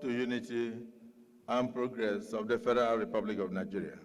to unity and progress of the Federal Republic of Nigeria.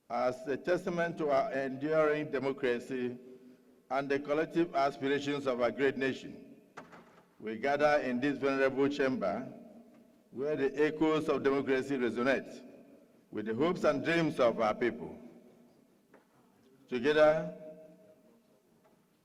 As a testament to our enduring democracy and the collective aspirations of our great nation, we gather in this venerable chamber where the echoes of democracy resonate with the hopes and dreams of our people. Together,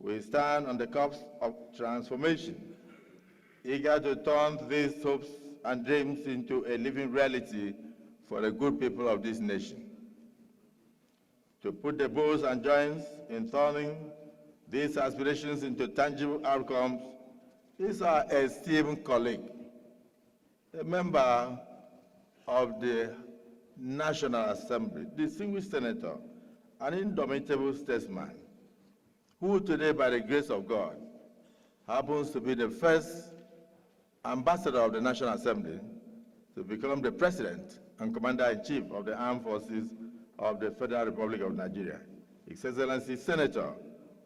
we stand on the cusp of transformation, eager to turn these hopes and dreams into a living reality for the good people of this nation. To put the bows and joints in turning these aspirations into tangible outcomes is our esteemed colleague, a member of the National Assembly, distinguished senator, an indomitable statesman, who today, by the grace of God, happens to be the first ambassador of the National Assembly to become the president and commander-in-chief of the armed forces of the Federal Republic of Nigeria, His Excellency Senator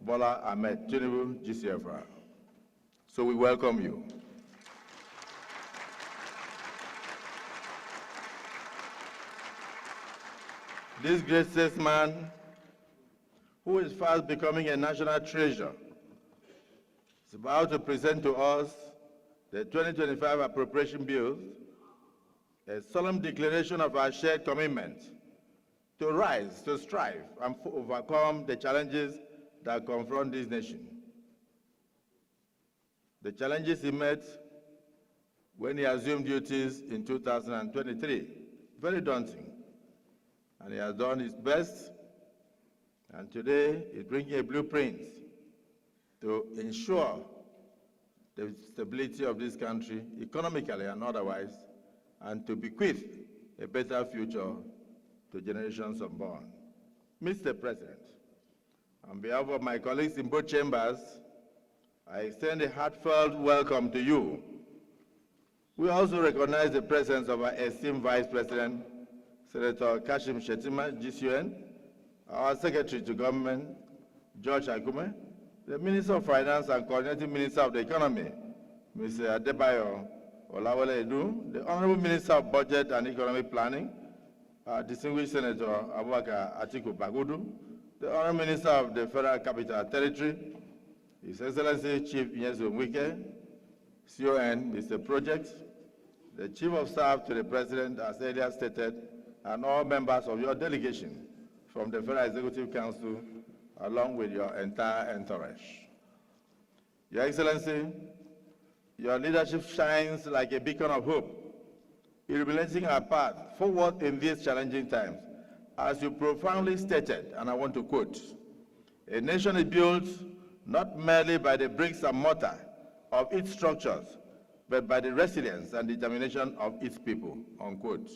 Bola Ahmed Tinubu, GCFR. So we welcome you. This great statesman, who is fast becoming a national treasure, is about to present to us the 2025 appropriation bills, a solemn declaration of our shared commitment to rise, to strive, and overcome the challenges that confront this nation. The challenges he met when he assumed duties in 2023, very daunting. And he has done his best, and today he's bringing a blueprint to ensure the stability of this country, economically and otherwise, and to bequeath a better future to generations unborn. Mr. President, on behalf of my colleagues in both chambers, I extend a heartfelt welcome to you. We also recognize the presence of our esteemed Vice President, Senator Kashim Shettima, GCUN, our Secretary to Government, George Akume, the Minister of Finance and Coordinating Minister of the Economy, Mr. Adebayo Olawale Edu, the Honorable Minister of Budget and Economic Planning, distinguished Senator Abubakar Atiku Bagudu, the Honorable Minister of the Federal Capital Territory, His Excellency Chief Nyeso Mwike, CON, Mr. Project, the Chief of Staff to the President, as earlier stated, and all members of your delegation from the Federal Executive Council, along with your entire entourage. Your Excellency, your leadership shines like a beacon of hope, illuminating our path forward in these challenging times. As you profoundly stated, and I want to quote, "A nation is built not merely by the bricks and mortar of its structures, but by the resilience and determination of its people," unquote.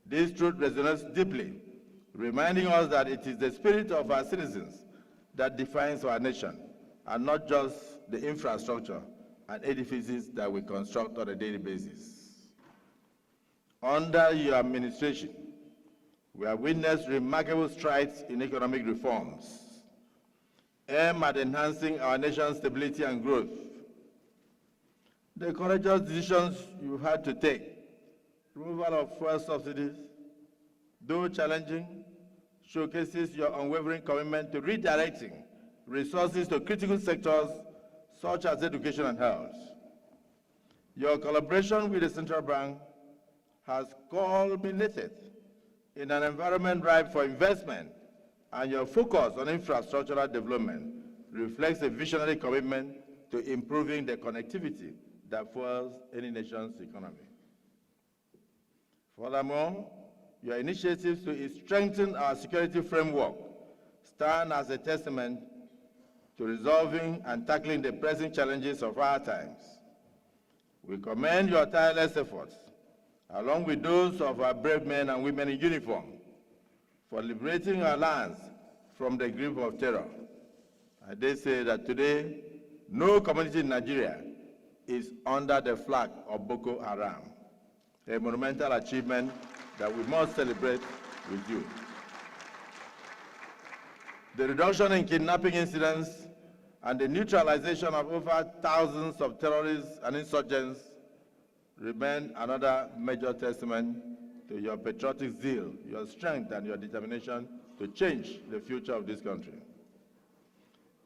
This truth resonates deeply, reminding us that it is the spirit of our citizens that defines our nation, and not just the infrastructure and edifices that we construct on a daily basis. Under your administration, we have witnessed remarkable strides in economic reforms, aimed at enhancing our nation's stability and growth. The courageous decisions you've had to take, removal of fuel subsidies, though challenging, showcases your unwavering commitment to redirecting resources to critical sectors such as education and health. Your collaboration with the Central Bank has culminated in an environment ripe for investment, and your focus on infrastructural development reflects a visionary commitment to improving the connectivity that fuels any nation's economy. Furthermore, your initiatives to strengthen our security framework stand as a testament to resolving and tackling the pressing challenges of our times. We commend your tireless efforts, along with those of our brave men and women in uniform, for liberating our lands from the grip of terror. I dare say that today, no community in Nigeria is under the flag of Boko Haram, a monumental achievement that we must celebrate with you. The reduction in kidnapping incidents and the neutralization of over thousands of terrorists and insurgents remain another major testament to your patriotic zeal, your strength, and your determination to change the future of this country.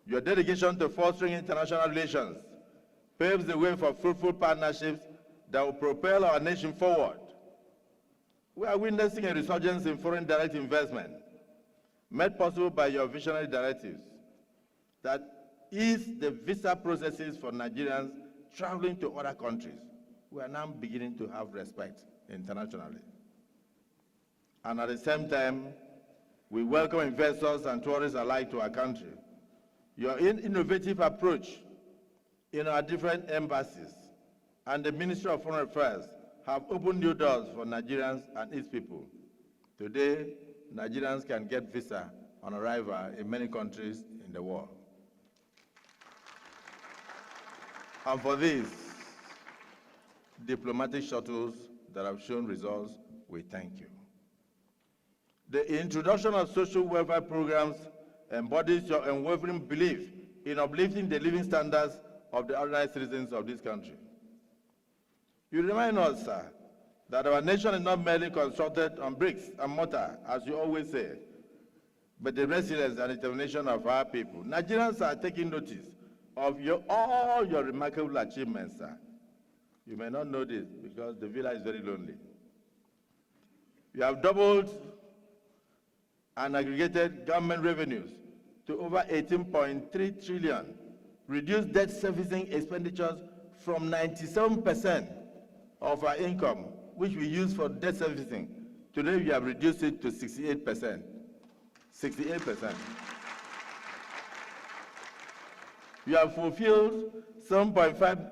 Your dedication to fostering international relations paves the way for fruitful partnerships that will propel our nation forward. We are witnessing a resurgence in foreign direct investment, made possible by your visionary directives that ease the visa processes for Nigerians traveling to other countries. We are now beginning to have respect internationally. And at the same time, we welcome investors and tourists alike to our country. Your innovative approach in our different embassies and the Ministry of Foreign Affairs have opened new doors for Nigerians and its people. Today, Nigerians can get visa on arrival in many countries in the world. And for these diplomatic shuttles that have shown results, we thank you. The introduction of social welfare programs embodies your unwavering belief in uplifting the living standards of the ordinary citizens of this country. You remind us, sir, that our nation is not merely constructed on bricks and mortar, as you always say, but the resilience and determination of our people. Nigerians are taking notice of all your remarkable achievements, sir. You may not know this because the villa is very lonely. You have doubled and aggregated government revenues to over 18.3 trillion, reduced debt servicing expenditures from 97% of our income, which we use for debt servicing. Today we have reduced it to 68%. 68%. You have fulfilled $7.5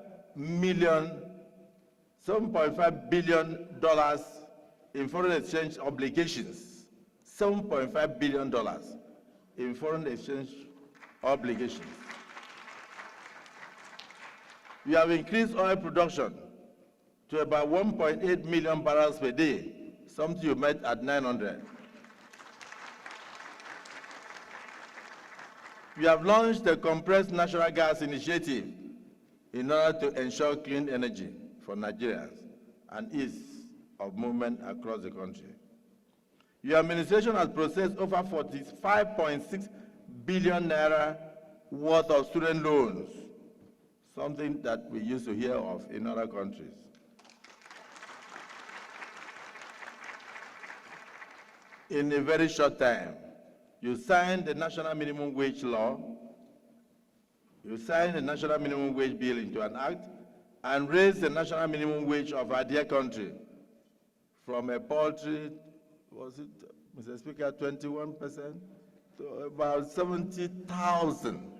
billion in foreign exchange obligations. $7.5 billion in foreign exchange obligations. We have increased oil production to about 1.8 million barrels per day, something you met at 900. We have launched the Compressed Natural Gas Initiative in order to ensure clean energy for Nigerians and ease of movement across the country. Your administration has processed over 45.6 billion naira worth of student loans, something that we used to hear of in other countries. In a very short time, you signed the national minimum wage law, you signed the national minimum wage bill into an act, and raised the national minimum wage of our dear country from a paltry, was it, Mr. Speaker, 21% to about 70,000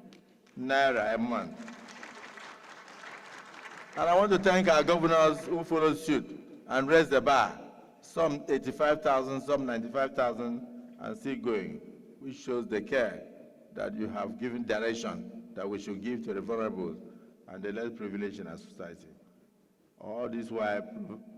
naira a month. And I want to thank our governors who followed suit and raised the bar, some 85,000, some 95,000, and still going, which shows the care that you have given direction that we should give to the vulnerable and the less privileged in our society. All this while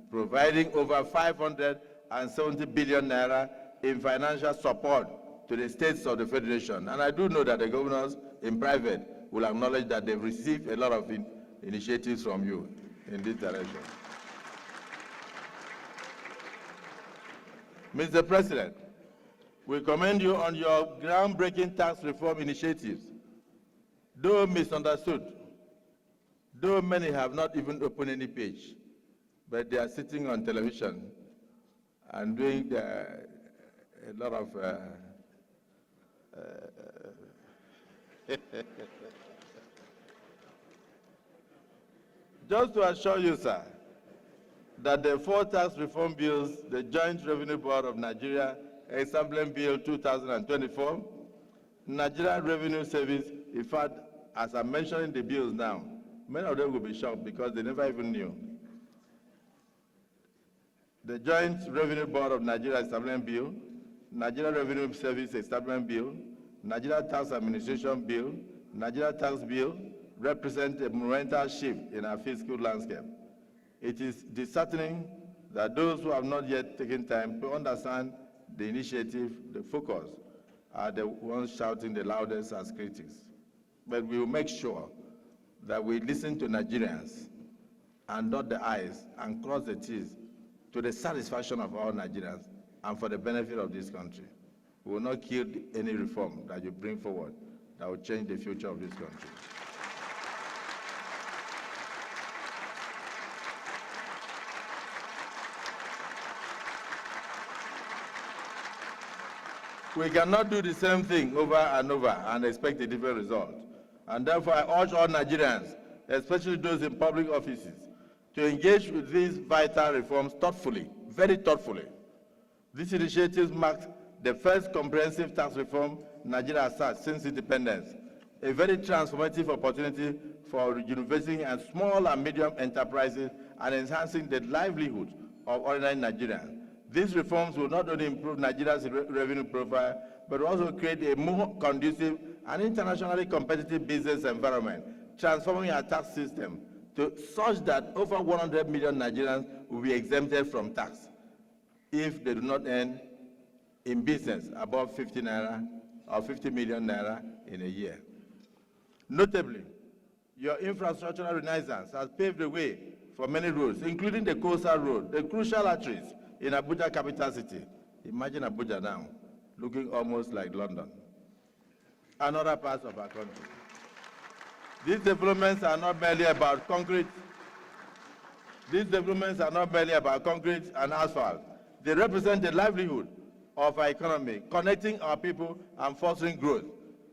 providing over 570 billion naira in financial support to the states of the Federation. And I do know that the governors in private will acknowledge that they've received a lot of initiatives from you in this direction. Mr. President, we commend you on your groundbreaking tax reform initiatives. Though misunderstood, though many have not even opened any page, but they are sitting on television and doing a lot of just to assure you, sir, that the 4 tax reform bills, the Joint Revenue Board of Nigeria, Establishment Bill 2024, Nigeria Revenue Service, in fact, as I'm mentioning the bills now, many of them will be shocked because they never even knew. The Joint Revenue Board of Nigeria Establishment Bill, Nigeria Revenue Service Establishment Bill, Nigeria Tax Administration Bill, Nigeria Tax Bill represent a monumental shift in our fiscal landscape. It is disheartening that those who have not yet taken time to understand the initiative, the focus, are the ones shouting the loudest as critics. but we will make sure that we listen to Nigerians and dot the I's and cross the T's to the satisfaction of all Nigerians and for the benefit of this country. We will not kill any reform that you bring forward that will change the future of this country. We cannot do the same thing over and over and expect a different result. And therefore, I urge all Nigerians, especially those in public offices, to engage with these vital reforms thoughtfully, very thoughtfully. These initiatives mark the first comprehensive tax reform Nigeria has had since independence, a very transformative opportunity for rejuvenating and small and medium enterprises and enhancing the livelihood of ordinary Nigerians. These reforms will not only improve Nigeria's revenue profile, but also create a more conducive and internationally competitive business environment, transforming our tax system to such that over 100 million Nigerians will be exempted from tax if they do not earn in business above 50 naira or 50 million naira in a year. Notably, your infrastructural renaissance has paved the way for many roads, including the coastal road, the crucial arteries in Abuja, capital city. Imagine Abuja now, looking almost like London and other parts of our country. These developments are not merely about concrete. These developments are not merely about concrete and asphalt. They represent the livelihood of our economy, connecting our people and fostering growth.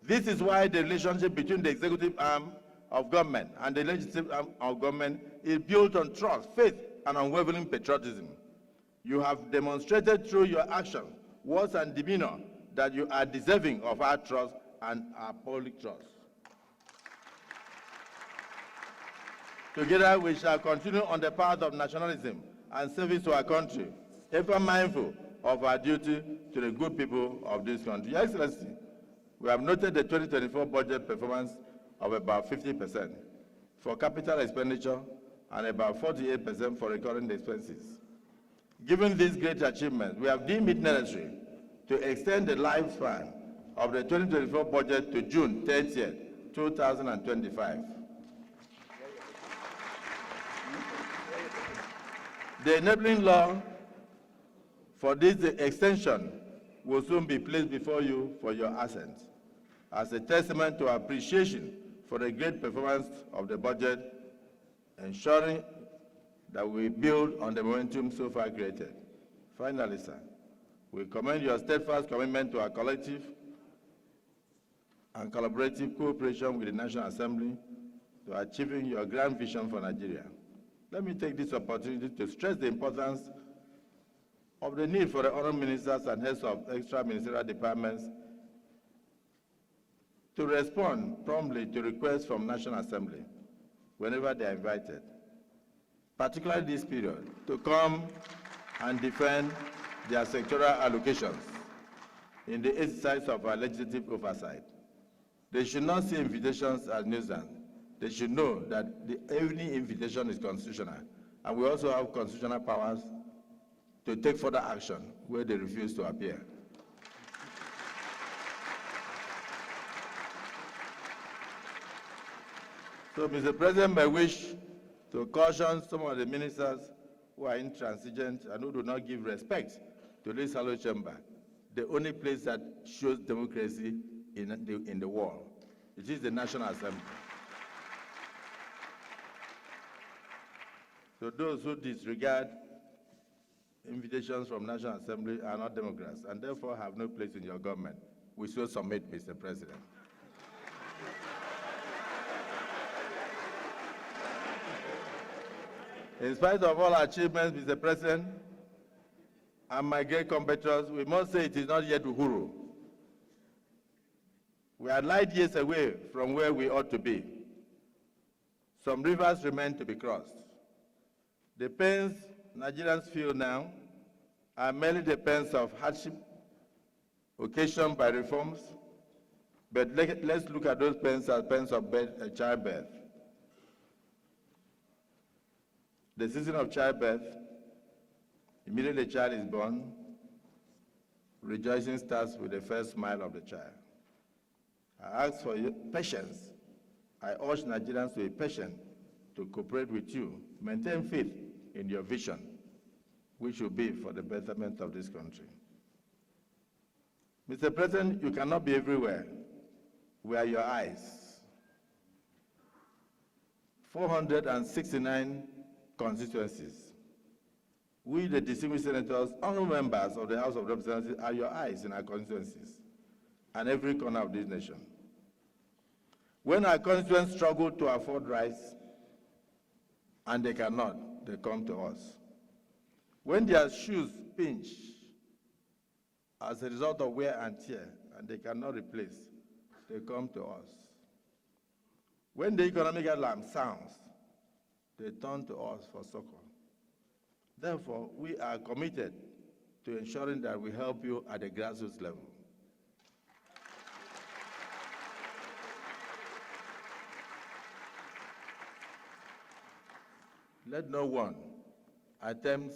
This is why the relationship between the executive arm of government and the legislative arm of government is built on trust, faith, and unwavering patriotism. You have demonstrated through your actions, words, and demeanor that you are deserving of our trust and our public trust. Together, we shall continue on the path of nationalism and service to our country, ever mindful of our duty to the good people of this country. Your Excellency, we have noted the 2024 budget performance of about 50% for capital expenditure and about 48% for recurring expenses. Given these great achievements, we have deemed it necessary to extend the lifespan of the 2024 budget to June 30th, 2025. The enabling law for this extension will soon be placed before you for your assent as a testament to our appreciation for the great performance of the budget, ensuring that we build on the momentum so far created. Finally, sir, we commend your steadfast commitment to our collective and collaborative cooperation with the National Assembly to achieving your grand vision for Nigeria. Let me take this opportunity to stress the importance of the need for the honorable ministers and heads of extra-ministerial departments to respond promptly to requests from National Assembly whenever they are invited, particularly this period, to come and defend their sectoral allocations in the exercise of our legislative oversight. They should not see invitations as nuisance. They should know that any invitation is constitutional, and we also have constitutional powers to take further action where they refuse to appear. So, Mr. President, I wish to caution some of the ministers who are intransigent and who do not give respect to this hallowed chamber, the only place that shows democracy in the world. It is the National Assembly. So those who disregard invitations from National Assembly are not Democrats and therefore have no place in your government. We shall submit, Mr. President. In spite of all our achievements, Mr. President, and my great compatriots, we must say it is not yet Uhuru. We are light years away from where we ought to be. Some rivers remain to be crossed. The pains Nigerians feel now are merely the pains of hardship occasioned by reforms, but let's look at those pains as pains of childbirth. The season of childbirth, immediately the child is born, rejoicing starts with the first smile of the child. I ask for your patience I urge Nigerians to be patient, to cooperate with you, maintain faith in your vision, which will be for the betterment of this country. Mr. President, you cannot be everywhere. We are your eyes. 469 constituencies. We, the distinguished senators, honorable members of the House of Representatives, are your eyes in our constituencies and every corner of this nation. When our constituents struggle to afford rice, and they cannot, they come to us. When their shoes pinch as a result of wear and tear, and they cannot replace, they come to us. When the economic alarm sounds, they turn to us for succor. Therefore, we are committed to ensuring that we help you at the grassroots level. Let no one attempt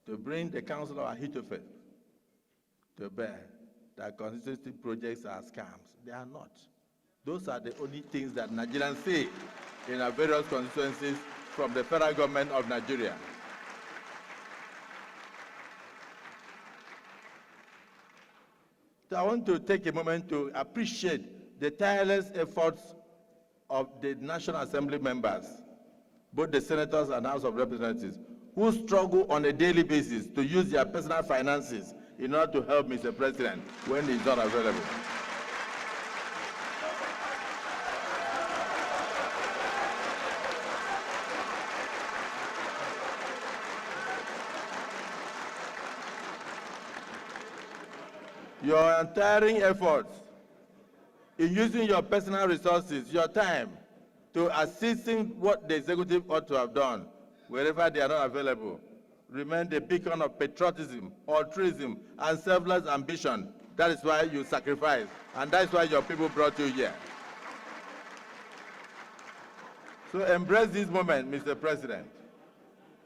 to bring the counsel of Ahithophel to bear that constituency projects are scams. They are not. Those are the only things that Nigerians say in our various constituencies from the federal government of Nigeria. So I want to take a moment to appreciate the tireless efforts of the National Assembly members, both the senators and House of Representatives, who struggle on a daily basis to use their personal finances in order to help Mr. President when he's not available. Your untiring efforts in using your personal resources, your time, to assisting what the executive ought to have done wherever they are not available, remain the beacon of patriotism, altruism, and selfless ambition. That is why you sacrifice, and that is why your people brought you here. So embrace this moment, Mr. President.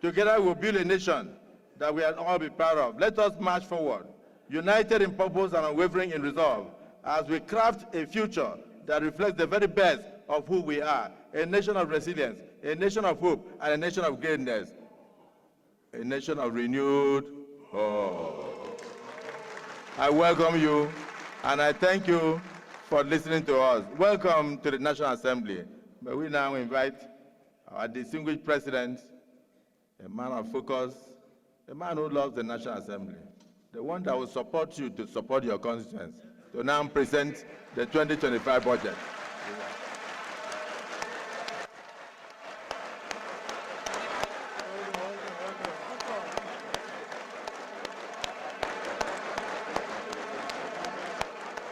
Together we'll build a nation that we will all be proud of. Let us march forward, united in purpose and unwavering in resolve, as we craft a future that reflects the very best of who we are, a nation of resilience, a nation of hope, and a nation of greatness, a nation of renewed hope. I welcome you, and I thank you for listening to us. Welcome to the National Assembly. May we now invite our distinguished president, a man of focus, a man who loves the National Assembly, the one that will support you to support your constituents, to now present the 2025 budget.